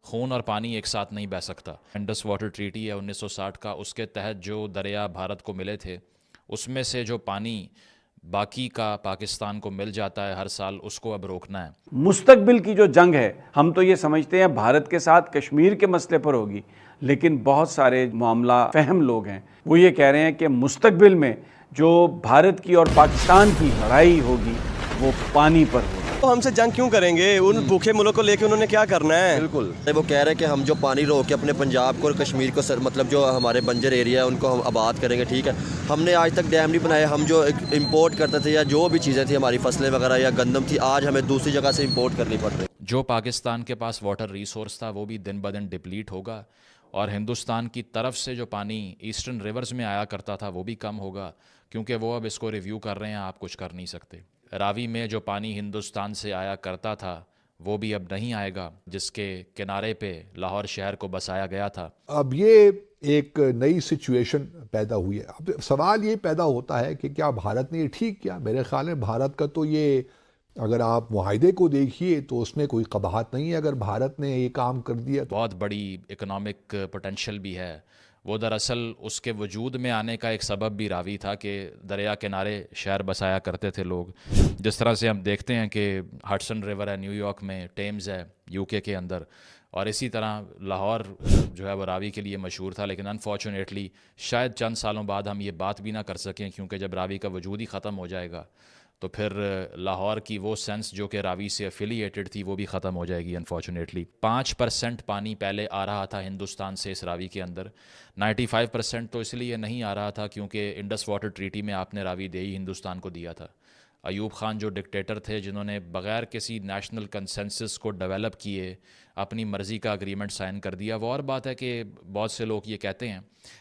خون اور پانی ایک ساتھ نہیں بہہ سکتا. انڈس واٹر ٹریٹی ہے 1960 کا، اس کے تحت جو دریا بھارت کو ملے تھے اس میں سے جو پانی باقی کا پاکستان کو مل جاتا ہے ہر سال، اس کو اب روکنا ہے. مستقبل کی جو جنگ ہے ہم تو یہ سمجھتے ہیں بھارت کے ساتھ کشمیر کے مسئلے پر ہوگی، لیکن بہت سارے معاملہ فہم لوگ ہیں وہ یہ کہہ رہے ہیں کہ مستقبل میں جو بھارت کی اور پاکستان کی لڑائی ہوگی وہ پانی پر ہوگی. تو ہم سے جنگ کیوں کریں گے؟ ان بھوکے ملک کو لے کے انہوں نے کیا کرنا ہے؟ بالکل وہ کہہ رہے ہیں کہ ہم جو پانی روک کے اپنے پنجاب کو اور کشمیر کو مطلب جو ہمارے بنجر ایریا ہے ان کو ہم آباد کریں گے. ٹھیک ہے، ہم نے آج تک ڈیم نہیں بنائے. ہم جو امپورٹ کرتے تھے یا جو بھی چیزیں تھیں ہماری فصلیں وغیرہ یا گندم تھی، آج ہمیں دوسری جگہ سے امپورٹ کرنی پڑ رہی. جو پاکستان کے پاس واٹر ریسورس تھا وہ بھی دن بدن ڈپلیٹ ہوگا، اور ہندوستان کی طرف سے جو پانی ایسٹرن ریورز میں آیا کرتا تھا وہ بھی کم ہوگا، کیونکہ وہ اب اس کو ریویو کر رہے ہیں. آپ کچھ کر نہیں سکتے. راوی میں جو پانی ہندوستان سے آیا کرتا تھا وہ بھی اب نہیں آئے گا، جس کے کنارے پہ لاہور شہر کو بسایا گیا تھا. اب یہ ایک نئی سچویشن پیدا ہوئی ہے. اب سوال یہ پیدا ہوتا ہے کہ کیا بھارت نے یہ ٹھیک کیا؟ میرے خیال میں بھارت کا تو یہ، اگر آپ معاہدے کو دیکھیے تو اس میں کوئی قباحت نہیں ہے. اگر بھارت نے یہ کام کر دیا تو بہت بڑی اکنامک پوٹینشیل بھی ہے. وہ دراصل اس کے وجود میں آنے کا ایک سبب بھی راوی تھا کہ دریا کنارے شہر بسایا کرتے تھے لوگ. جس طرح سے ہم دیکھتے ہیں کہ ہڈسن ریور ہے نیو یارک میں، ٹیمز ہے یو کے اندر، اور اسی طرح لاہور جو ہے وہ راوی کے لیے مشہور تھا. لیکن انفارچونیٹلی شاید چند سالوں بعد ہم یہ بات بھی نہ کر سکیں، کیونکہ جب راوی کا وجود ہی ختم ہو جائے گا تو پھر لاہور کی وہ سینس جو کہ راوی سے افیلیٹڈ تھی وہ بھی ختم ہو جائے گی انفارچونیٹلی. 5% پانی پہلے آ رہا تھا ہندوستان سے اس راوی کے اندر. 95% تو اس لیے نہیں آ رہا تھا کیونکہ انڈس واٹر ٹریٹی میں آپ نے راوی دے ہی ہندوستان کو دیا تھا. ایوب خان جو ڈکٹیٹر تھے، جنہوں نے بغیر کسی نیشنل کنسنسس کو ڈیولپ کیے اپنی مرضی کا اگریمنٹ سائن کر دیا. وہ اور بات ہے کہ بہت سے لوگ یہ کہتے ہیں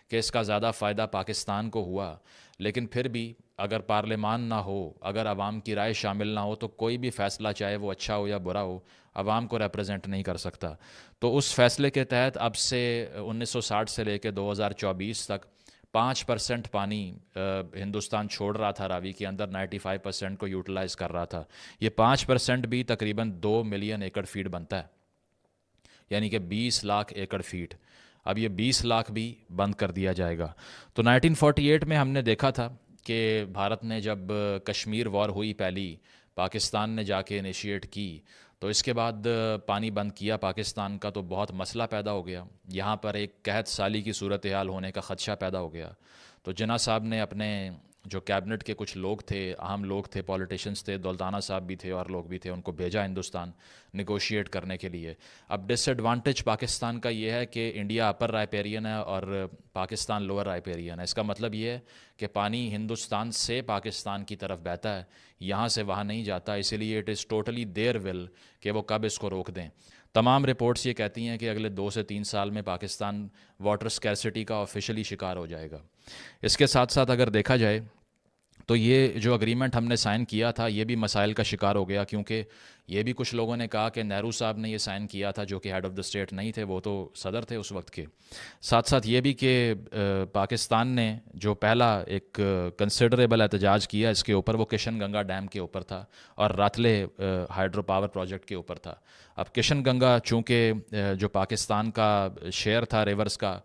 کہ اس کا زیادہ فائدہ پاکستان کو ہوا، لیکن پھر بھی اگر پارلیمان نہ ہو، اگر عوام کی رائے شامل نہ ہو تو کوئی بھی فیصلہ چاہے وہ اچھا ہو یا برا ہو عوام کو ریپرزینٹ نہیں کر سکتا. تو اس فیصلے کے تحت اب سے 1960 سے لے کے 2024 تک 5% پانی ہندوستان چھوڑ رہا تھا راوی کے اندر، 95% کو یوٹیلائز کر رہا تھا. یہ 5% بھی تقریباً 2 ملین ایکڑ فیٹ بنتا ہے، یعنی کہ 20 لاکھ ایکڑ فیٹ. اب یہ 20 لاکھ بھی بند کر دیا جائے گا. تو 1948 میں ہم نے دیکھا تھا کہ بھارت نے جب کشمیر وار ہوئی پہلی، پاکستان نے جا کے انیشیٹ کی، تو اس کے بعد پانی بند کیا پاکستان کا، تو بہت مسئلہ پیدا ہو گیا. یہاں پر ایک قحط سالی کی صورتحال ہونے کا خدشہ پیدا ہو گیا. تو جناح صاحب نے اپنے جو کیبنٹ کے کچھ لوگ تھے، اہم لوگ تھے، پولیٹیشنز تھے، دولتانہ صاحب بھی تھے اور لوگ بھی تھے، ان کو بھیجا ہندوستان نیگوشیٹ کرنے کے لیے. اب ڈس ایڈوانٹیج پاکستان کا یہ ہے کہ انڈیا اپر رائپیرین ہے اور پاکستان لوور رائپیرین ہے. اس کا مطلب یہ ہے کہ پانی ہندوستان سے پاکستان کی طرف بہتا ہے، یہاں سے وہاں نہیں جاتا. اسی لیے it is totally there will کہ وہ کب اس کو روک دیں. تمام رپورٹس یہ کہتی ہیں کہ اگلے 2 سے 3 سال میں پاکستان واٹر اسکیرسٹی کا آفیشلی شکار ہو جائے گا. اس کے ساتھ ساتھ اگر دیکھا جائے تو یہ جو اگریمنٹ ہم نے سائن کیا تھا یہ بھی مسائل کا شکار ہو گیا، کیونکہ یہ بھی کچھ لوگوں نے کہا کہ نہرو صاحب نے یہ سائن کیا تھا، جو کہ ہیڈ آف دا اسٹیٹ نہیں تھے، وہ تو صدر تھے اس وقت کے. ساتھ ساتھ یہ بھی کہ پاکستان نے جو پہلا ایک کنسیڈریبل احتجاج کیا اس کے اوپر، وہ کشن گنگا ڈیم کے اوپر تھا اور راتلے ہائیڈرو پاور پروجیکٹ کے اوپر تھا. اب کشن گنگا چونکہ جو پاکستان کا شیئر تھا ریورز کا،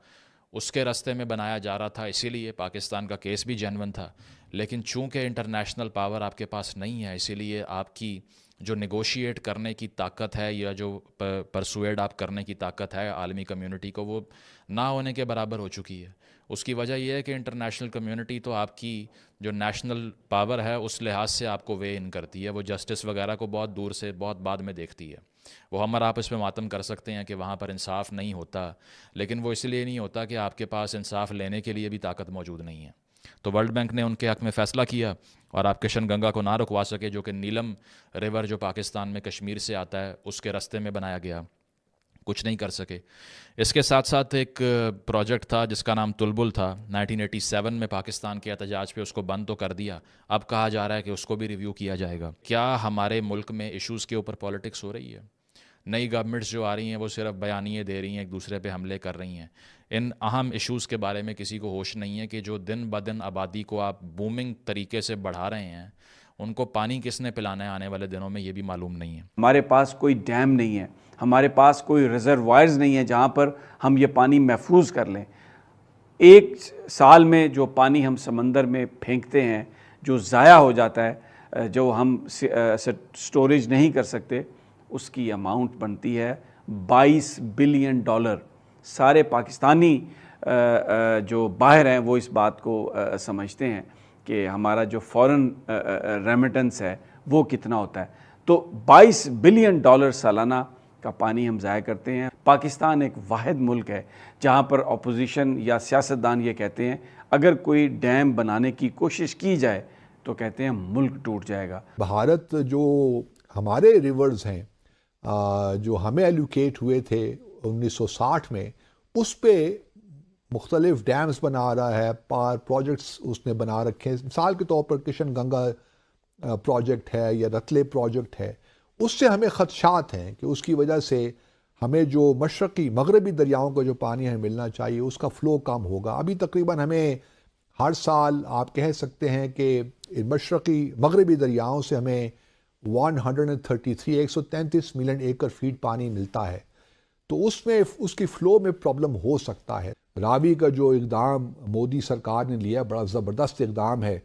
اس کے راستے میں بنایا جا رہا تھا، اسی لیے پاکستان کا کیس بھی جینون تھا. لیکن چونکہ انٹرنیشنل پاور آپ کے پاس نہیں ہے، اسی لیے آپ کی جو نیگوشیٹ کرنے کی طاقت ہے یا جو پرسویڈ آپ کرنے کی طاقت ہے عالمی کمیونٹی کو، وہ نہ ہونے کے برابر ہو چکی ہے. اس کی وجہ یہ ہے کہ انٹرنیشنل کمیونٹی تو آپ کی جو نیشنل پاور ہے اس لحاظ سے آپ کو وے ان کرتی ہے، وہ جسٹس وغیرہ کو بہت دور سے بہت بعد میں دیکھتی ہے. وہ ہم اور آپ اس پہ ماتم کر سکتے ہیں کہ وہاں پر انصاف نہیں ہوتا، لیکن وہ اس لیے نہیں ہوتا کہ آپ کے پاس انصاف لینے کے لیے بھی طاقت موجود نہیں ہے. تو ورلڈ بینک نے ان کے حق میں فیصلہ کیا اور آپ کشن گنگا کو نہ رکوا سکے، جو کہ نیلم ریور جو پاکستان میں کشمیر سے آتا ہے اس کے راستے میں بنایا گیا، کچھ نہیں کر سکے. اس کے ساتھ ساتھ ایک پروجیکٹ تھا جس کا نام تلبل تھا، 1987 میں پاکستان کے احتجاج پہ اس کو بند تو کر دیا، اب کہا جا رہا ہے کہ اس کو بھی ریویو کیا جائے گا. کیا ہمارے ملک میں ایشوز کے اوپر پالیٹکس ہو رہی ہے؟ نئی گورنمنٹس جو آ رہی ہیں وہ صرف بیانیے دے رہی ہیں، ایک دوسرے پہ حملے کر رہی ہیں. ان اہم ایشوز کے بارے میں کسی کو ہوش نہیں ہے کہ جو دن بدن آبادی کو آپ بومنگ طریقے سے بڑھا رہے ہیں، ان کو پانی کس نے پلانا ہے آنے والے دنوں میں، یہ بھی معلوم نہیں ہے. ہمارے پاس کوئی ڈیم نہیں ہے، ہمارے پاس کوئی ریزروائرز نہیں ہے جہاں پر ہم یہ پانی محفوظ کر لیں. ایک سال میں جو پانی ہم سمندر میں پھینکتے ہیں، جو ضائع ہو جاتا ہے، جو ہم سٹوریج نہیں کر سکتے، اس کی اماؤنٹ بنتی ہے $22 بلین. سارے پاکستانی جو باہر ہیں وہ اس بات کو سمجھتے ہیں کہ ہمارا جو فورن ریمیٹنس ہے وہ کتنا ہوتا ہے. تو $22 بلین سالانہ کا پانی ہم ضائع کرتے ہیں. پاکستان ایک واحد ملک ہے جہاں پر اپوزیشن یا سیاستدان یہ کہتے ہیں اگر کوئی ڈیم بنانے کی کوشش کی جائے تو کہتے ہیں ملک ٹوٹ جائے گا. بھارت جو ہمارے ریورز ہیں جو ہمیں ایلوکیٹ ہوئے تھے 1960 میں، اس پہ مختلف ڈیمز بنا رہا ہے، پروجیکٹس اس نے بنا رکھے ہیں. مثال کے طور پر کشن گنگا پروجیکٹ ہے یا رتلے پروجیکٹ ہے. اس سے ہمیں خدشات ہیں کہ اس کی وجہ سے ہمیں جو مشرقی مغربی دریاؤں کا جو پانی ہمیں ملنا چاہیے اس کا فلو کم ہوگا. ابھی تقریباً ہمیں ہر سال آپ کہہ سکتے ہیں کہ مشرقی مغربی دریاؤں سے ہمیں 133 ملین ایکڑ فیٹ پانی ملتا ہے. تو اس میں اس کی فلو میں پرابلم ہو سکتا ہے. راوی کا جو اقدام مودی سرکار نے لیا بڑا زبردست اقدام ہے